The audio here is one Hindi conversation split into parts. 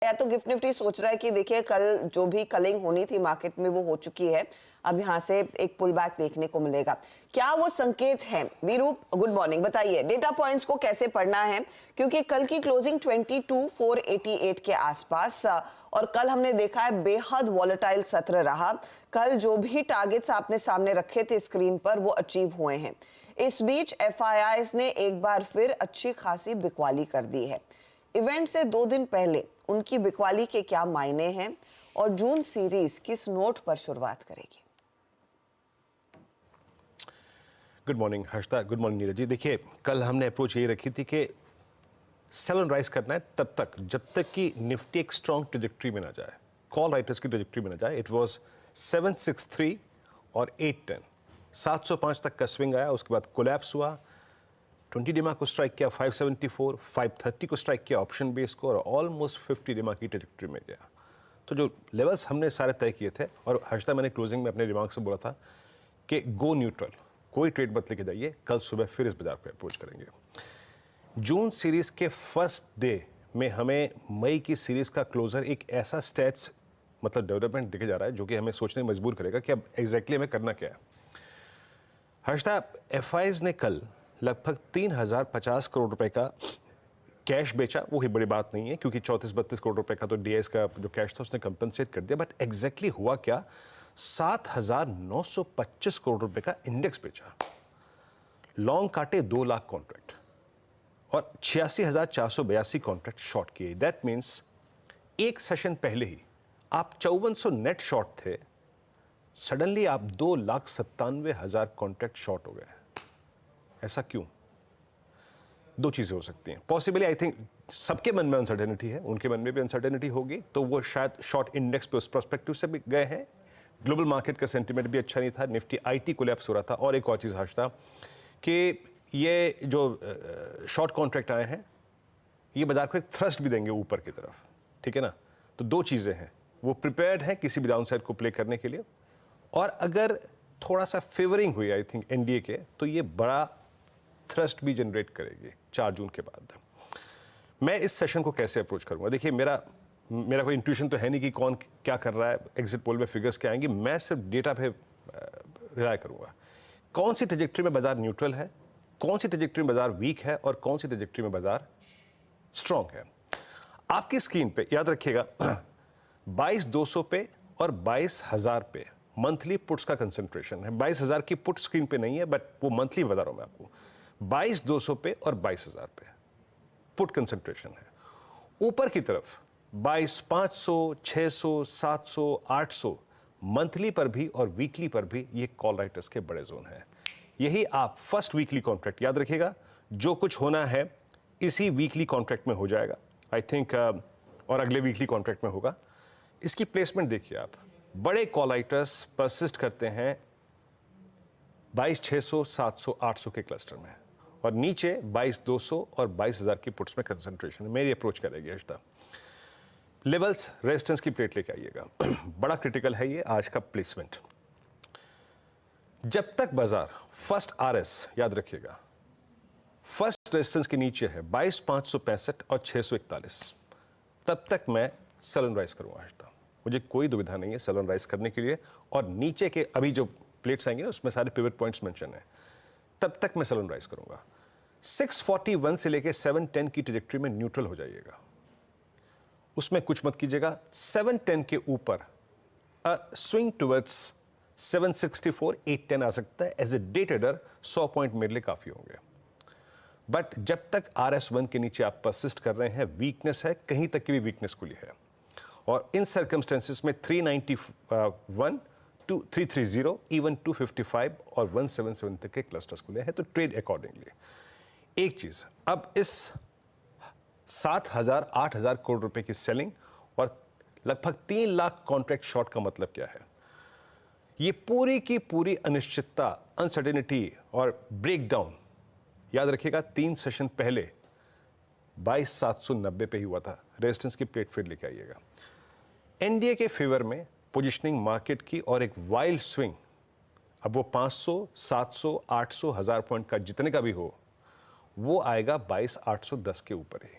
या तो गिफ्ट निफ्टी सोच रहा है कि देखिए कल जो भी कलिंग होनी थी मार्केट में वो हो चुकी है, अब यहां से एक पुल बैक देखने को मिलेगा। क्या वो संकेत है? वीरू गुड मॉर्निंग, बताइए डेटा पॉइंट्स को कैसे पढ़ना है, क्योंकि कल की क्लोजिंग 22,488 के आसपास और कल हमने देखा है बेहद वॉलेटाइल सत्र रहा। कल जो भी टारगेट्स आपने सामने रखे थे स्क्रीन पर वो अचीव हुए हैं। इस बीच एफआईआईज ने एक बार फिर अच्छी खासी बिकवाली कर दी है। इवेंट से 2 दिन पहले उनकी बिकवाली के क्या मायने हैं और जून सीरीज किस नोट पर शुरुआत करेगी? Good morning Harshada, good morning Neeraj ji. देखिए कल हमने अप्रोच यही रखी थी कि सेल एंड राइज करना है तब तक जब तक कि निफ्टी एक स्ट्रॉन्ग ट्रेजेक्ट्री में ना जाए, कॉल राइटर्स की ट्रेजेक्ट्री में ना जाए। इट वाज 763 और 810, 705 तक का स्विंग आया, उसके बाद कोलैप्स हुआ। 20 डिमा को स्ट्राइक किया 574, 530 को स्ट्राइक किया ऑप्शन बेस को, और ऑलमोस्ट 50 डिमा की ट्रेजेक्ट्री में गया। तो जो लेवल्स हमने सारे तय किए थे, और हर्षदा मैंने क्लोजिंग में अपने रिमार्क से बोला था कि गो न्यूट्रल, कोई ट्रेड मत लेके जाइए, कल सुबह फिर इस बाजार पे अप्रोच करेंगे। जून सीरीज के फर्स्ट डे में हमें मई की सीरीज का क्लोजर एक ऐसा स्टैट्स मतलब डेवलपमेंट दिखे जा रहा है जो कि हमें सोचने मजबूर करेगा कि अब एग्जैक्टली हमें करना क्या है। हर्षदा, एफआईज ने कल लगभग 3,050 करोड़ रुपए का कैश बेचा। वो ही बड़ी बात नहीं है क्योंकि 34-32 करोड़ रुपए का तो डीएस का जो कैश था उसने कंपनसेट कर दिया, बट एग्जैक्टली हुआ क्या, 7,925 करोड़ रुपए का इंडेक्स बेचा। लॉन्ग काटे 2 लाख कॉन्ट्रैक्ट और 86,482 कॉन्ट्रैक्ट शॉर्ट किए। दैट मीन्स एक सेशन पहले ही आप 5400 नेट शॉर्ट थे, सडनली आप 2,97,000 कॉन्ट्रैक्ट शॉर्ट हो गए। ऐसा क्यों? 2 चीजें हो सकती हैं पॉसिबली। आई थिंक सबके मन में अनसर्टेनिटी है, उनके मन में भी अनसर्टेनिटी होगी, तो वो शायद शॉर्ट इंडेक्स पे उस पर्सपेक्टिव से भी गए हैं। ग्लोबल मार्केट का सेंटीमेंट भी अच्छा नहीं था, निफ्टी आईटी कोलैप्स हो रहा था। और एक और चीज हर्षदा कि ये जो शॉर्ट कॉन्ट्रैक्ट आए हैं ये बाजार को एक थ्रस्ट भी देंगे ऊपर की तरफ, ठीक है ना। तो 2 चीजें हैं, वो प्रिपेयर्ड है किसी भी डाउन साइड को प्ले करने के लिए, और अगर थोड़ा सा फेवरिंग हुई आई थिंक एनडीए के, तो ये बड़ा थ्रस्ट भी जनरेट करेगी 4 जून के बाद। मैं इस सेशन को कैसे अप्रोच करूंगा? देखिए मेरा कोई इंट्यूशन तो है नहीं कि कौन क्या कर रहा है, एग्जिट पोल में फिगर्स क्या आएंगी। मैं सिर्फ डेटा पे रिलाय करूंगा। कौन सी ट्रेजेक्ट्री में बाजार न्यूट्रल है, कौन सी ट्रेजेक्ट्री में बाजार वीक है और कौन सी ट्रेजेक्ट्री में बाजार स्ट्रांग है। आपकी स्क्रीन पे याद रखिएगा 22,200 पे और 22,000 पे मंथली पुट्स का कंसंट्रेशन है। 22,000 की पुट स्क्रीन पे नहीं है, बट वो मंथली बता रहा हूं मैं आपको। 22,200 पे और 22,000 पे पुट कंसंट्रेशन है। ऊपर की तरफ 22,500, 600, 700, 800 मंथली पर भी और वीकली पर भी ये कॉल राइटर्स के बड़े जोन हैं। यही आप फर्स्ट वीकली कॉन्ट्रैक्ट याद रखिएगा, जो कुछ होना है इसी वीकली कॉन्ट्रैक्ट में हो जाएगा आई थिंक, और अगले वीकली कॉन्ट्रैक्ट में होगा। इसकी प्लेसमेंट देखिए आप, बड़े कॉल राइटर्स परसिस्ट करते हैं 22,600, 700, 800 के क्लस्टर में, और नीचे 22,200 और 22,000 की पुट्स में कंसंट्रेशन है। मेरी अप्रोच करेगी हर्षदा। लेवल्स रेजिस्टेंस की प्लेट लेके आइएगा बड़ा क्रिटिकल है ये आज का प्लेसमेंट। जब तक बाजार फर्स्ट आरएस याद रखिएगा फर्स्ट रेजिस्टेंस के नीचे है 22,565 और 641, तब तक मैं सेल एंड राइज करूंगा हर्षदा। मुझे कोई दुविधा नहीं है सेल एंड राइज करने के लिए, और नीचे के अभी जो प्लेट्स आएंगे ना उसमें सारे पिवट पॉइंट्स मेंशन है, तब तक मैं सेल एंड राइज करूंगा। 641 से लेके 710 की ट्रेजेक्ट्री में न्यूट्रल हो जाइएगा, उसमें कुछ मत कीजिएगा। 710 के ऊपर स्विंग टुवर्ड्स 764, 810 आ सकता है। As a day trader 100 point मेरे लिए काफी होंगे, बट जब तक RS1 के नीचे आप परसिस्ट कर रहे हैं, वीकनेस है, कहीं तक की भी वीकनेस खुली है, और इन सर्कमस्टेंसेस में 391 टू 330, इवन 255 और 177 तक के क्लस्टर्स खुले हैं, तो ट्रेड अकॉर्डिंगली। एक चीज, अब इस 7,000 8,000 करोड़ रुपए की सेलिंग और लगभग 3 लाख कॉन्ट्रैक्ट शॉर्ट का मतलब क्या है? ये पूरी की पूरी अनिश्चितता, अनसर्टेनिटी और ब्रेकडाउन याद रखिएगा 3 सेशन पहले 22,790 पे ही हुआ था। रेजिस्टेंस की प्लेट फिर लेके आइएगा। एनडीए के फेवर में पोजीशनिंग मार्केट की, और एक वाइल्ड स्विंग, अब वो 500, 700, 800, 1000 पॉइंट का जितने का भी हो, वो आएगा 22,810 के ऊपर ही।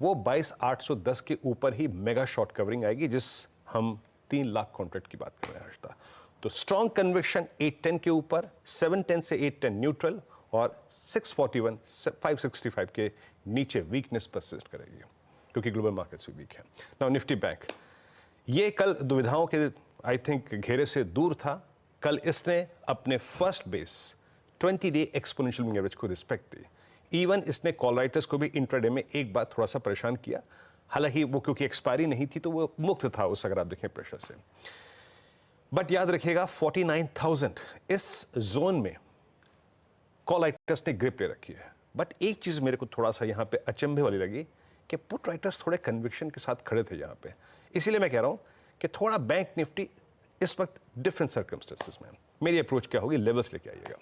वो 22,810 के ऊपर ही मेगा शॉर्ट कवरिंग आएगी, जिस हम 3 लाख कॉन्ट्रैक्ट की बात कर रहे हैं हर्षदा। तो स्ट्रॉन्ग कन्विक्शन 810 के ऊपर, 710 से 810 न्यूट्रल और 641 से 565 के नीचे वीकनेस परसिस्ट करेगी क्योंकि ग्लोबल मार्केट्स भी वीक है। नाउ निफ्टी बैंक, ये कल दुविधाओं के आई थिंक घेरे से दूर था। कल इसने अपने first base 20 day exponential moving average को रिस्पेक्ट दी। इवन इसने कॉल राइटर्स को भी इंट्राडे में एक बार थोड़ा सा परेशान किया, हालांकि वो क्योंकि एक्सपायरी नहीं थी तो वो मुक्त था उस, अगर आप देखें, प्रेशर से। बट याद रखिएगा 49,000 इस जोन में कॉल राइटर्स ने ग्रिप ले रखी है। बट एक चीज मेरे को थोड़ा सा यहाँ पे अचंभे वाली लगी कि पुट राइटर्स थोड़े कन्विक्शन के साथ खड़े थे यहाँ पे। इसीलिए मैं कह रहा हूँ कि थोड़ा बैंक निफ्टी इस वक्त डिफरेंट सर्कमस्टेंसेस में। मेरी अप्रोच क्या होगी, लेवल्स लेके आइएगा।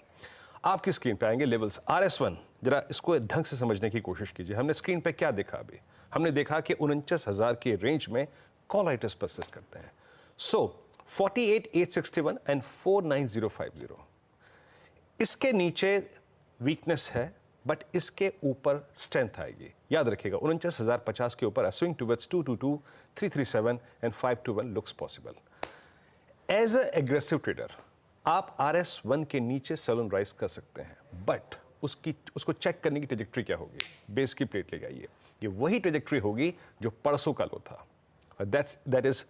आपकी स्क्रीन पे आएंगे लेवल्स। RS1, जरा इसको ढंग से समझने की कोशिश कीजिए। हमने स्क्रीन पे क्या देखा अभी? हमने देखा कि 49,000 के रेंज में कॉल राइटर्स परसिस्ट करते हैं। सो 48,861 एंड 49,050, इसके नीचे वीकनेस है, बट इसके ऊपर स्ट्रेंथ आएगी। याद रखिएगा 49,050 के ऊपर swing towards 222, 337 and 521 looks possible. As a aggressive trader आप RS1 के नीचे सेल ऑन राइज कर सकते हैं, बट उसको चेक करने की ट्रेजेक्ट्री क्या होगी? बेस की प्लेट लेके आइए, ये वही ट्रेजेक्ट्री होगी जो परसों का लो था। That is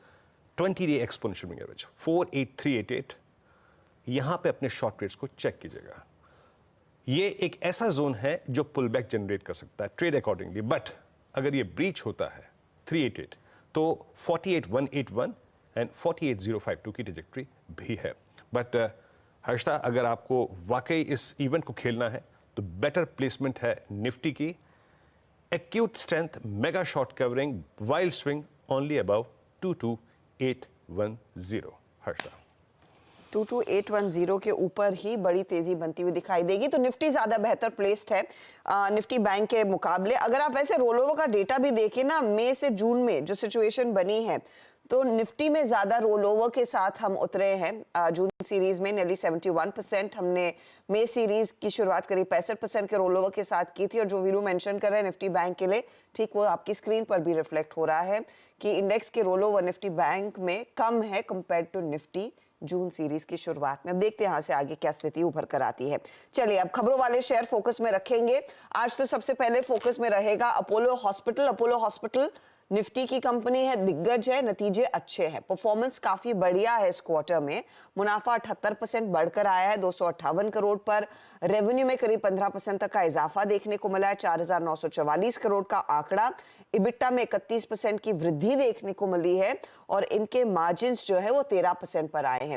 20 day exponential moving average 48388। यहां पे अपने शॉर्ट ट्रेड्स को चेक कीजिएगा। ये एक ऐसा जोन है जो पुल बैक जनरेट कर सकता है, ट्रेड अकॉर्डिंगली। बट अगर ये ब्रीच होता है 388 तो 48,181 एंड 48,052 की ट्रेजेक्ट्री भी है। बट हर्षदा, अगर आपको वाकई इस इवेंट को खेलना है तो बेटर प्लेसमेंट है निफ्टी की। Acute strength, mega short covering, wild swing only above 22,810। Harshada, 22,810 के ऊपर ही बड़ी तेजी बनती हुई दिखाई देगी, तो निफ्टी ज्यादा बेहतर प्लेस्ड है निफ्टी बैंक के मुकाबले। अगर आप वैसे रोलओवर का डेटा भी देखें ना, मई से जून में जो सिचुएशन बनी है, तो निफ्टी में ज्यादा रोलओवर के साथ हम उतरे हैं। जून सीरीज में नेली 71%, हमने मई सीरीज की शुरुआत करी 65% के रोलओवर के साथ की थी। और जो वीरू मेंशन कर रहे हैं निफ्टी बैंक के लिए, ठीक वो आपकी स्क्रीन पर भी रिफ्लेक्ट हो रहा है कि इंडेक्स के रोलओवर निफ्टी बैंक में कम है compare to Nifty June series की शुरुआत में। अब देखते हैं यहाँ से आगे क्या स्थिति उभर कर आती है। चलिए अब खबरों वाले शेयर फोकस में रखेंगे। आज तो सबसे पहले फोकस में रहेगा Apollo hospital. Apollo hospital Nifty की कंपनी है, दिग्गज है, नतीजे अच्छे हैं, परफॉर्मेंस काफी बढ़िया है। इस क्वार्टर में मुनाफा 78% बढ़कर आया है 258 करोड़ पर। रेवेन्यू में करीब 15% तक का इजाफा देखने को मिला है, 4,944 करोड़ का आंकड़ा। इबिट्टा में 31% की वृद्धि देखने को मिली है और इनके मार्जिन्स जो है वो 13% पर आए हैं।